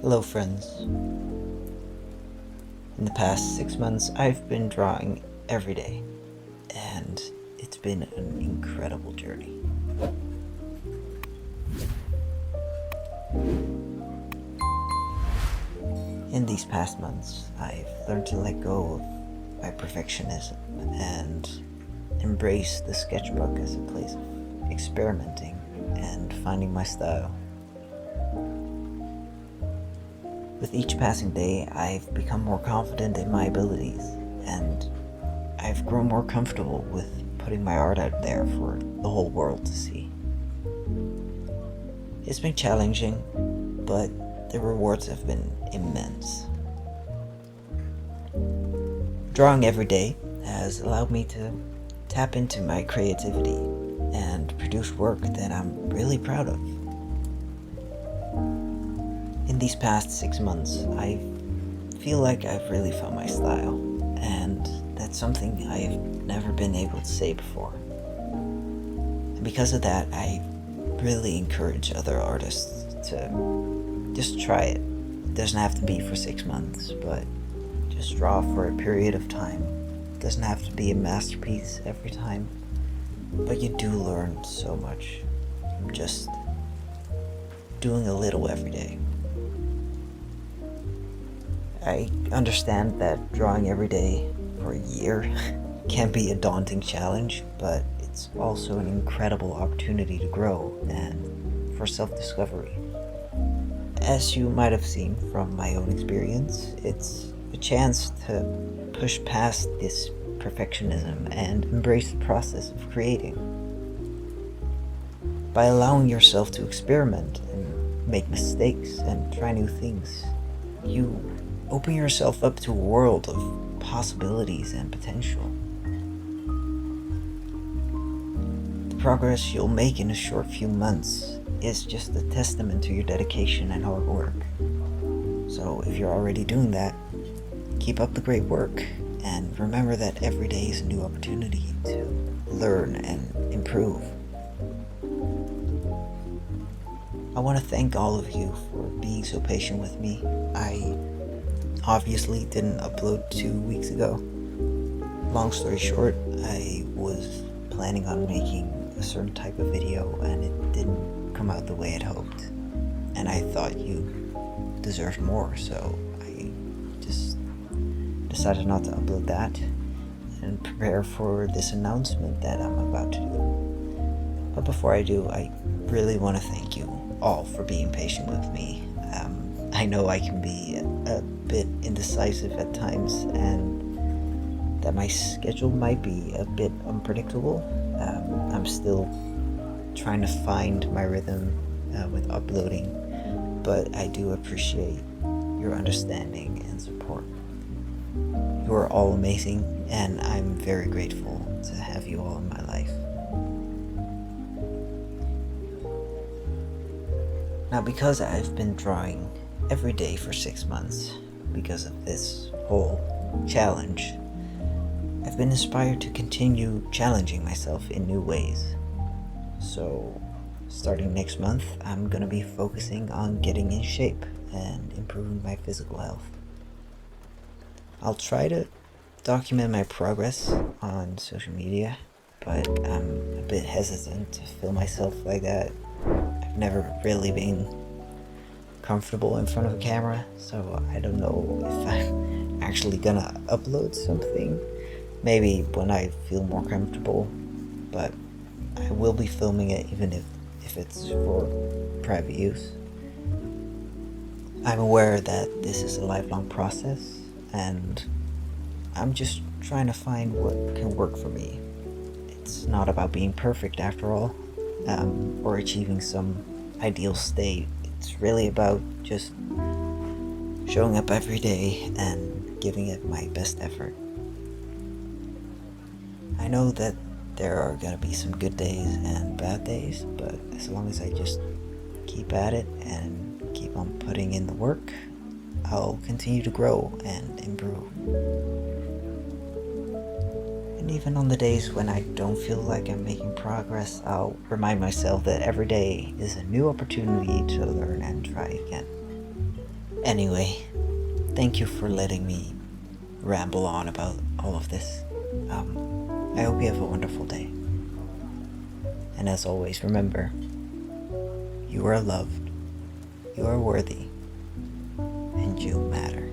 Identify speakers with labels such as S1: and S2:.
S1: Hello friends. In the past 6 months I've been drawing every day, and it's been an incredible journey. In these past months I've learned to let go of my perfectionism and embrace the sketchbook as a place of experimenting and finding my style. With each passing day, I've become more confident in my abilities, and I've grown more comfortable with putting my art out there for the whole world to see. It's been challenging, but the rewards have been immense. Drawing every day has allowed me to tap into my creativity and produce work that I'm really proud of. In these past 6 months, I feel like I've really found my style, and that's something I have never been able to say before. And because of that, I really encourage other artists to just try it. It doesn't have to be for 6 months, but just draw for a period of time. It doesn't have to be a masterpiece every time, but you do learn so much from just doing a little every day. I understand that drawing every day for a year can be a daunting challenge, but it's also an incredible opportunity to grow and for self-discovery. As you might have seen from my own experience, it's a chance to push past this perfectionism and embrace the process of creating. By allowing yourself to experiment and make mistakes and try new things, you open yourself up to a world of possibilities and potential. The progress you'll make in a short few months is just a testament to your dedication and hard work. So if you're already doing that, keep up the great work, and remember that every day is a new opportunity to learn and improve. I want to thank all of you for being so patient with me. I obviously didn't upload 2 weeks ago. Long story short, I was planning on making a certain type of video and it didn't come out the way I'd hoped. And I thought you deserved more, so I just decided not to upload that and prepare for this announcement that I'm about to do. But before I do, I really want to thank you all for being patient with me. I know I can be a bit indecisive at times, and that my schedule might be a bit unpredictable. I'm still trying to find my rhythm with uploading, but I do appreciate your understanding and support. You are all amazing, and I'm very grateful to have you all in my life. Now, because I've been drawing every day for 6 months, because of this whole challenge, I've been inspired to continue challenging myself in new ways. So, starting next month, I'm gonna be focusing on getting in shape and improving my physical health. I'll try to document my progress on social media, but I'm a bit hesitant to film myself like that. I've never really been comfortable in front of a camera, so I don't know if I'm actually gonna upload something. Maybe when I feel more comfortable, but I will be filming it even if it's for private use. I'm aware that this is a lifelong process, and I'm just trying to find what can work for me. It's not about being perfect after all, or achieving some ideal state. It's really about just showing up every day and giving it my best effort. I know that there are gonna be some good days and bad days, but as long as I just keep at it and keep on putting in the work, I'll continue to grow and improve. And even on the days when I don't feel like I'm making progress, I'll remind myself that every day is a new opportunity to learn and try again. Anyway, thank you for letting me ramble on about all of this. I hope you have a wonderful day. And as always, remember, you are loved, you are worthy, and you matter.